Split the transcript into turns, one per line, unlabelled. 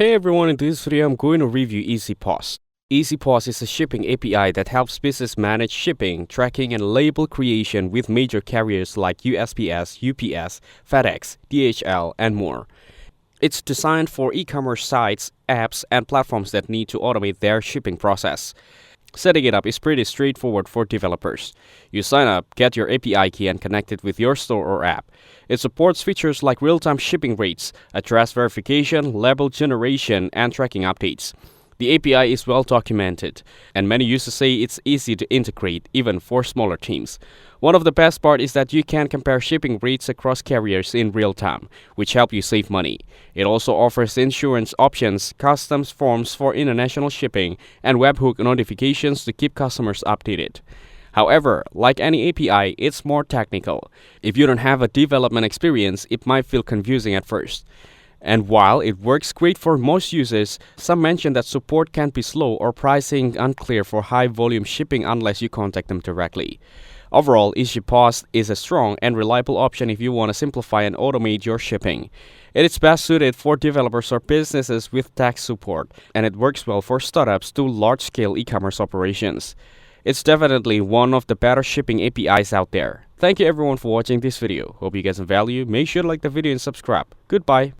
Hey everyone, in this video I'm going to review EasyPost. EasyPost is a shipping API that helps business manage shipping, tracking, and label creation with major carriers like USPS, UPS, FedEx, DHL, and more. It's designed for e-commerce sites, apps, and platforms that need to automate their shipping process. Setting it up is pretty straightforward for developers. You sign up, get your API key, and connect it with your store or app. It supports features like real-time shipping rates, address verification, label generation, and tracking updates. The API is well documented, and many users say it's easy to integrate, even for smaller teams. One of the best parts is that you can compare shipping rates across carriers in real time, which help you save money. It also offers insurance options, customs forms for international shipping, and webhook notifications to keep customers updated. However, like any API, it's more technical. If you don't have a development experience, it might feel confusing at first. And while it works great for most users, some mention that support can be slow or pricing unclear for high-volume shipping unless you contact them directly. Overall, EasyPost is a strong and reliable option if you want to simplify and automate your shipping. It is best suited for developers or businesses with tech support, and it works well for startups to large-scale e-commerce operations. It's definitely one of the better shipping APIs out there. Thank you everyone for watching this video. Hope you get some value. Make sure to like the video and subscribe. Goodbye.